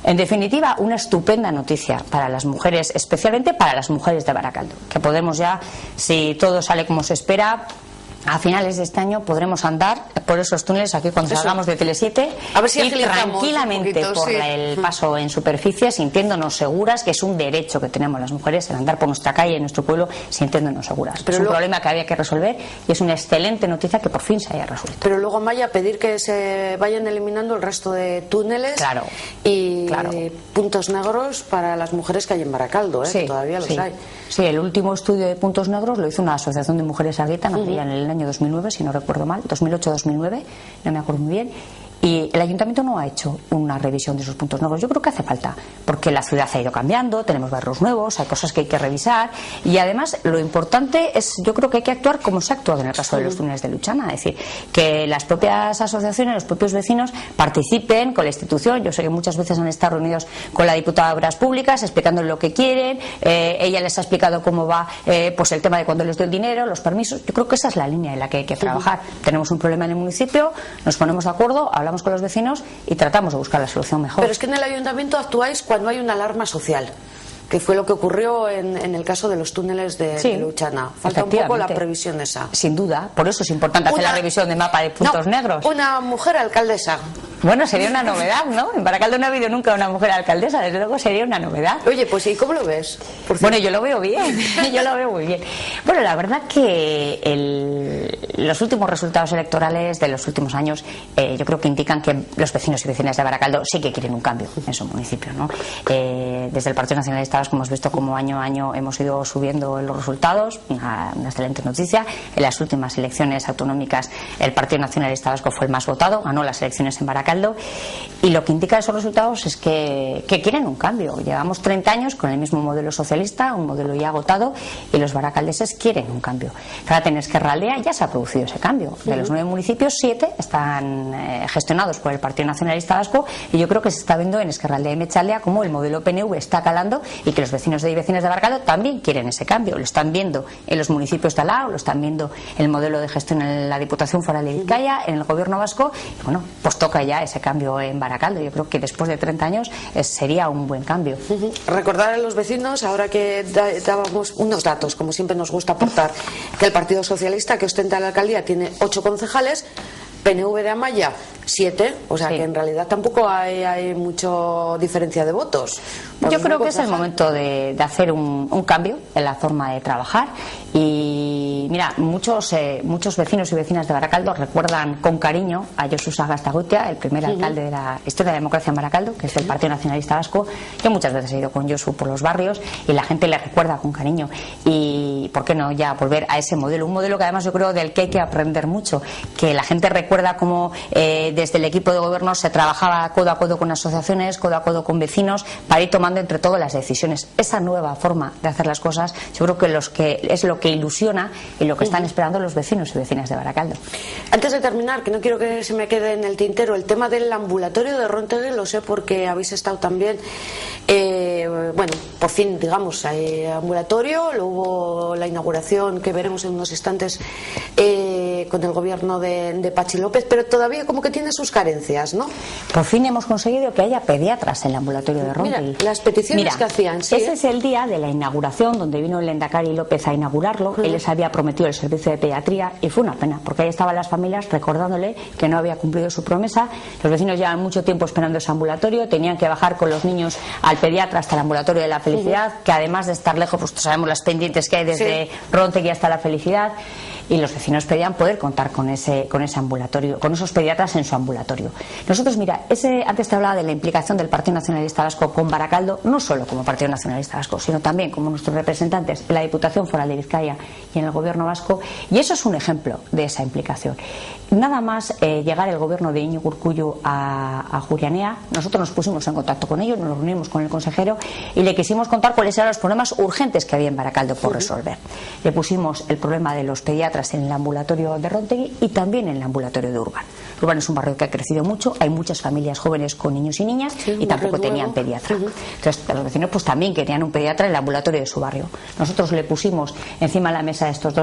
En definitiva, una estupenda noticia para las mujeres, especialmente para las mujeres de Baracaldo, que podemos ya, si todo sale como se espera, a finales de este año podremos andar por esos túneles aquí cuando salgamos de Tele7 y tranquilamente por el paso en superficie, sintiéndonos seguras, que es un derecho que tenemos las mujeres, el andar por nuestra calle, en nuestro pueblo, sintiéndonos seguras. Pero es un problema que había que resolver y es una excelente noticia que por fin se haya resuelto. Pero luego, Maya, pedir que se vayan eliminando el resto de túneles y puntos negros para las mujeres que hay en Baracaldo, que todavía los hay. Sí, el último estudio de puntos negros lo hizo una asociación de mujeres aguitanas en el el año 2009, si no recuerdo mal, 2008-2009, no me acuerdo muy bien. Y el ayuntamiento no ha hecho una revisión de esos puntos negros. Yo creo que hace falta, porque la ciudad ha ido cambiando, tenemos barrios nuevos, hay cosas que hay que revisar, y además lo importante es, yo creo que hay que actuar como se ha actuado en el caso de los túneles de Luchana, es decir, que las propias asociaciones, los propios vecinos participen con la institución. Yo sé que muchas veces han estado reunidos con la diputada de Obras Públicas explicando lo que quieren, ella les ha explicado cómo va pues el tema de cuándo les dio el dinero, los permisos. Yo creo que esa es la línea en la que hay que trabajar. Tenemos un problema en el municipio, nos ponemos de acuerdo, hablamos con los vecinos y tratamos de buscar la solución mejor. Pero es que en el ayuntamiento actuáis cuando hay una alarma social, que fue lo que ocurrió en el caso de los túneles de Luchana. Falta un poco la previsión esa. Sin duda, por eso es importante hacer la revisión de mapa de puntos negros. Una mujer alcaldesa. Bueno, sería una novedad, ¿no? En Baracaldo no ha habido nunca una mujer alcaldesa, desde luego sería una novedad. Oye, pues ¿y cómo lo ves? Bueno, yo lo veo bien, yo lo veo muy bien. Bueno, la verdad que los últimos resultados electorales de los últimos años yo creo que indican que los vecinos y vecinas de Baracaldo sí que quieren un cambio en su municipio, ¿no? Desde el Partido Nacionalista Vasco hemos visto cómo año a año hemos ido subiendo los resultados, una excelente noticia. En las últimas elecciones autonómicas el Partido Nacionalista Vasco fue el más votado, ganó las elecciones en Baracaldo, y lo que indica esos resultados es que quieren un cambio. Llevamos 30 años con el mismo modelo socialista, un modelo ya agotado, y los baracaldeses quieren un cambio. Fíjate, en Ezkerraldea ya se ha producido ese cambio. De los 9 municipios, 7 están gestionados por el Partido Nacionalista Vasco, y yo creo que se está viendo en Ezkerraldea y Metzaldea cómo el modelo PNV está calando y que los vecinos y vecinas de Baracaldo también quieren ese cambio. Lo están viendo en los municipios de al lado, lo están viendo en el modelo de gestión en la Diputación Foral de Vizcaya, en el Gobierno vasco, y bueno, pues toca ya ese cambio en Baracaldo. Yo creo que después de 30 años sería un buen cambio. Recordar a los vecinos, ahora que dábamos unos datos, como siempre nos gusta aportar, que el Partido Socialista, que ostenta la alcaldía, tiene 8 concejales, PNV de Amaya 7, o sea que en realidad tampoco hay mucha diferencia de votos. Yo creo que es el momento de hacer un cambio en la forma de trabajar, y mira, muchos vecinos y vecinas de Baracaldo recuerdan con cariño a Josu Sagastagüitia, el primer alcalde de la historia de la democracia en Baracaldo, que es del Partido Nacionalista Vasco. Yo muchas veces he ido con Josu por los barrios y la gente le recuerda con cariño, y por qué no ya volver a ese modelo, un modelo que además yo creo del que hay que aprender mucho, que la gente recuerda cómo desde el equipo de gobierno se trabajaba codo a codo con asociaciones, codo a codo con vecinos, para ir tomando entre todos las decisiones. Esa nueva forma de hacer las cosas yo creo que es lo que ilusiona y lo que están esperando los vecinos y vecinas de Baracaldo. Antes de terminar, que no quiero que se me quede en el tintero, el tema del ambulatorio de Rontegui, lo sé porque habéis estado también, bueno, por fin, digamos, ambulatorio, luego hubo la inauguración que veremos en unos instantes con el gobierno de Patxi López, pero todavía como que tiene sus carencias, ¿no? Por fin hemos conseguido que haya pediatras en el ambulatorio de Rontegui. Mira, las peticiones que hacían, sí. Ese es el día de la inauguración, donde vino el Lehendakari López a inaugurarlo. Él les había prometido el servicio de pediatría y fue una pena, porque ahí estaban las familias recordándole que no había cumplido su promesa. Los vecinos llevan mucho tiempo esperando ese ambulatorio, tenían que bajar con los niños al pediatra hasta el ambulatorio de la Felicidad, que además de estar lejos, pues sabemos las pendientes que hay desde Rontegui hasta la Felicidad, y los vecinos pedían poder contar con ese ambulatorio, con esos pediatras en su ambulatorio. Nosotros, mira, antes te hablaba de la implicación del Partido Nacionalista Vasco con Baracaldo, no solo como Partido Nacionalista Vasco, sino también como nuestros representantes en la Diputación Foral de Vizcaya y en el Gobierno vasco, y eso es un ejemplo de esa implicación. Nada más llegar el gobierno de Iñigo Urkullu a Jurianea, nosotros nos pusimos en contacto con ellos, nos reunimos con el consejero y le quisimos contar cuáles eran los problemas urgentes que había en Baracaldo por resolver. Le pusimos el problema de los pediatras en el ambulatorio de Rontegui y también en el ambulatorio de Urban. Urban es un barrio que ha crecido mucho, hay muchas familias jóvenes con niños y niñas y tampoco tenían pediatra. Entonces los vecinos pues también querían un pediatra en el ambulatorio de su barrio. Nosotros le pusimos encima de la mesa estas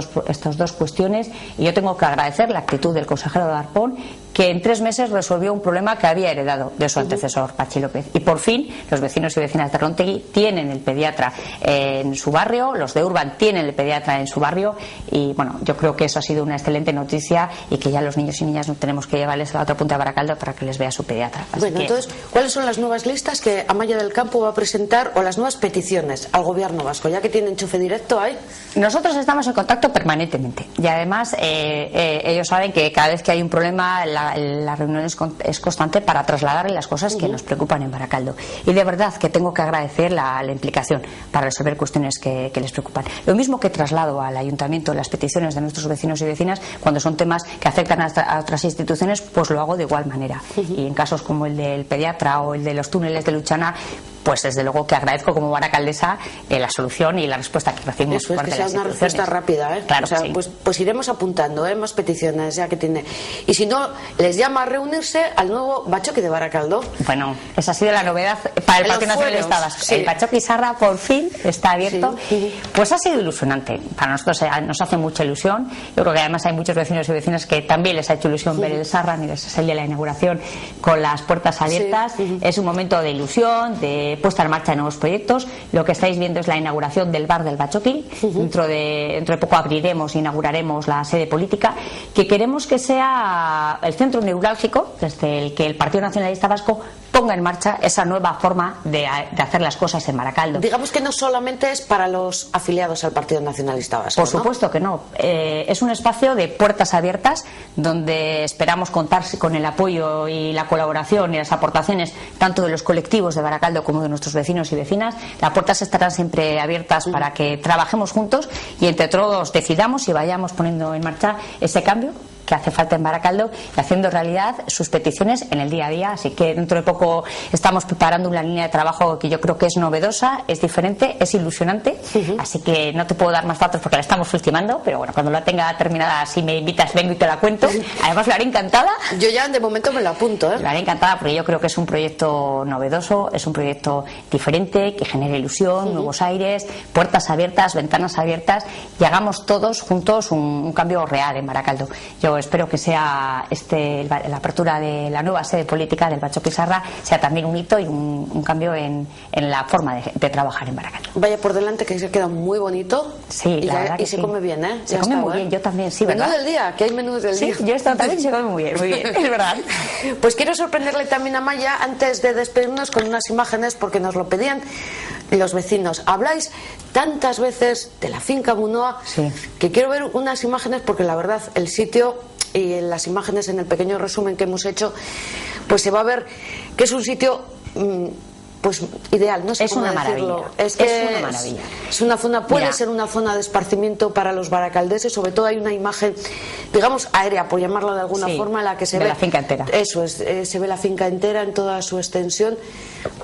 dos cuestiones, y yo tengo que agradecer la actitud del consejero de Arpón, que en 3 meses resolvió un problema que había heredado de su antecesor, Patxi López. Y por fin los vecinos y vecinas de Rontegui tienen el pediatra en su barrio, los de Urban tienen el pediatra en su barrio, y bueno, yo creo que eso ha sido una excelente noticia, y que ya los niños y niñas no tenemos que llevarles a la otra punta de Baracaldo para que les vea su pediatra. Bueno, entonces, ¿cuáles son las nuevas listas que Amaya del Campo va a presentar, o las nuevas peticiones al gobierno vasco, ya que tiene enchufe directo ahí? Nosotros estamos en contacto permanentemente, y además ellos saben que cada vez que hay un problema, la la reunión es constante para trasladarle las cosas que nos preocupan en Baracaldo. Y de verdad que tengo que agradecer la implicación para resolver cuestiones que les preocupan. Lo mismo que traslado al ayuntamiento las peticiones de nuestros vecinos y vecinas cuando son temas que afectan a otras instituciones, pues lo hago de igual manera. Y en casos como el del pediatra o el de los túneles de Luchana, pues desde luego que agradezco como baracaldesa la solución y la respuesta que recibimos. Eso es, que sea una respuesta rápida, ¿eh? Claro, o sea, sí. pues iremos apuntando, más peticiones ya que tiene. Y si no, les llama a reunirse al nuevo Bachoqui de Baracaldo. Bueno, esa ha sido la novedad para el Partido Nacionalista Vasco. Sí. El Bachoqui Sarra por fin está abierto. Sí. Pues ha sido ilusionante. Para nosotros nos hace mucha ilusión. Yo creo que además hay muchos vecinos y vecinas que también les ha hecho ilusión ver el Sarra. Mira, ese es el día de la inauguración con las puertas abiertas. Es un momento de ilusión, de puesta en marcha de nuevos proyectos. Lo que estáis viendo es la inauguración del bar del Bachoqui. Dentro de poco abriremos e inauguraremos la sede política, que queremos que sea el centro neurálgico desde el que el Partido Nacionalista Vasco ponga en marcha esa nueva forma de hacer las cosas en Baracaldo. Digamos que no solamente es para los afiliados al Partido Nacionalista Vasco. Por supuesto que no. Es un espacio de puertas abiertas donde esperamos contar con el apoyo y la colaboración y las aportaciones tanto de los colectivos de Baracaldo como de nuestros vecinos y vecinas. Las puertas estarán siempre abiertas para que trabajemos juntos y entre todos decidamos y vayamos poniendo en marcha ese cambio que hace falta en Baracaldo y haciendo realidad sus peticiones en el día a día. Así que dentro de poco estamos preparando una línea de trabajo que yo creo que es novedosa, es diferente, es ilusionante. Así que no te puedo dar más datos porque la estamos ultimando, pero bueno, cuando la tenga terminada, si me invitas, vengo y te la cuento. Además, lo haré encantada. Yo ya de momento me la apunto, Lo haré encantada porque yo creo que es un proyecto novedoso, es un proyecto diferente, que genere ilusión, nuevos aires, puertas abiertas, ventanas abiertas y hagamos todos juntos un cambio real en Baracaldo. Yo espero que sea la apertura de la nueva sede política del Bachoqui Sarra sea también un hito y un cambio en la forma de trabajar en Baracaldo. Vaya por delante, que se queda muy bonito. Sí, la verdad que se sí. come bien, ¿eh? Se come muy bien, yo también, sí, ¿verdad? Menú del día, que hay menús del día. Sí, yo he estado también y se come muy bien, es verdad. Pues quiero sorprenderle también a Maya antes de despedirnos con unas imágenes porque nos lo pedían los vecinos. Habláis tantas veces de la finca Munoa que quiero ver unas imágenes porque la verdad el sitio y en las imágenes en el pequeño resumen que hemos hecho pues se va a ver que es un sitio pues ideal, no sé cómo decirlo. Es una maravilla. Es una zona, puede ser una zona de esparcimiento para los baracaldeses, sobre todo hay una imagen, digamos, aérea, por llamarla de alguna forma, en la que se ve la finca entera. Eso es, se ve la finca entera en toda su extensión.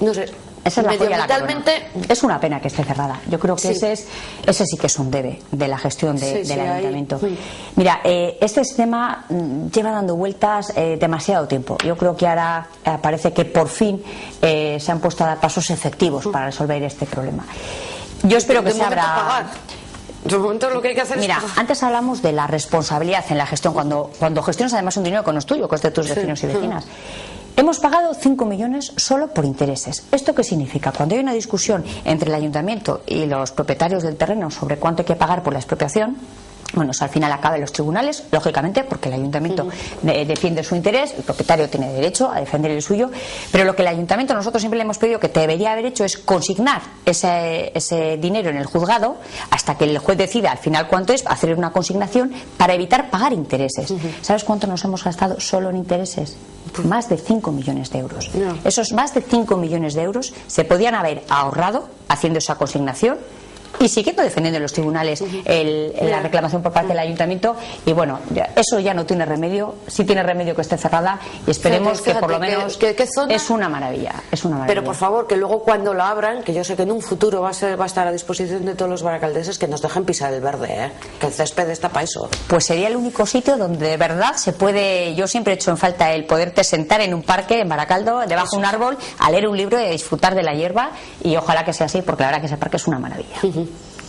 No sé. Esa es la joya de la medioambientalmente corona. Es una pena que esté cerrada. Yo creo que ese sí que es un debe de la gestión del ayuntamiento. Mira, este sistema lleva dando vueltas demasiado tiempo. Yo creo que ahora parece que por fin se han puesto a dar pasos efectivos para resolver este problema. Yo espero que se abra. De momento lo que hay que hacer Mira, antes hablamos de la responsabilidad en la gestión cuando gestionas además un dinero que no es tuyo, que es de tus vecinos y vecinas. Hemos pagado 5 millones solo por intereses. ¿Esto qué significa? Cuando hay una discusión entre el ayuntamiento y los propietarios del terreno sobre cuánto hay que pagar por la expropiación, bueno, eso al final acaba en los tribunales, lógicamente, porque el ayuntamiento defiende su interés, el propietario tiene derecho a defender el suyo, pero lo que el ayuntamiento, nosotros siempre le hemos pedido que debería haber hecho es consignar ese dinero en el juzgado hasta que el juez decida al final cuánto es, hacer una consignación para evitar pagar intereses. ¿Sabes cuánto nos hemos gastado solo en intereses? Más de 5 millones de euros. Esos más de 5 millones de euros se podían haber ahorrado haciendo esa consignación y siguiendo defendiendo en los tribunales la reclamación por parte del ayuntamiento. Y bueno, eso ya no tiene remedio. Sí tiene remedio que esté cerrada y esperemos que por lo menos es una maravilla, Pero por favor, que luego cuando lo abran, que yo sé que en un futuro va a estar a disposición de todos los baracaldeses, que nos dejen pisar el verde, que el césped está para eso. Pues sería el único sitio donde de verdad se puede. Yo siempre he hecho en falta el poderte sentar en un parque en Baracaldo, debajo de un árbol, a leer un libro y a disfrutar de la hierba, y ojalá que sea así, porque la verdad que ese parque es una maravilla.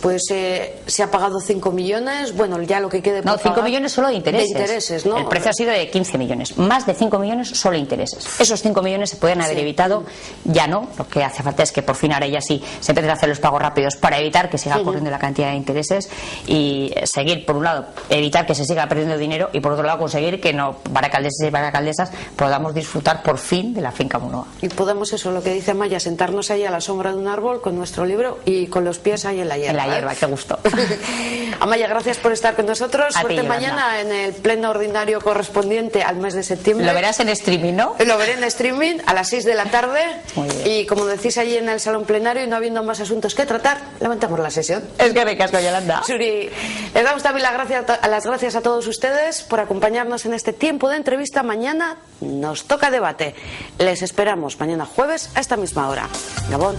Pues se ha pagado 5 millones, bueno, ya lo que quede por pagar. 5 millones solo de intereses. De intereses, ¿no? El precio ha sido de 15 millones. Más de 5 millones solo de intereses. Esos 5 millones se pueden haber evitado, ya no. Lo que hace falta es que por fin ahora ya sí se empiecen a hacer los pagos rápidos para evitar que siga corriendo la cantidad de intereses y seguir, por un lado, evitar que se siga perdiendo dinero y por otro lado conseguir que baracaldeses y baracaldesas podamos disfrutar por fin de la finca Munoa. Y podemos, eso, lo que dice Maya, sentarnos ahí a la sombra de un árbol con nuestro libro y con los pies ahí en la hierba. la verdad, qué gusto. Amaya, gracias por estar con nosotros. Suerte mañana en el pleno ordinario correspondiente al mes de septiembre. Lo verás en streaming, ¿no? Lo veré en streaming a las 6 de la tarde. Muy bien. Y como decís allí en el salón plenario y no habiendo más asuntos que tratar, levantamos la sesión. Es que recasco, Yolanda. Suri, les damos también las gracias a todos ustedes por acompañarnos en este tiempo de entrevista. Mañana nos toca debate. Les esperamos mañana jueves a esta misma hora. Gabón.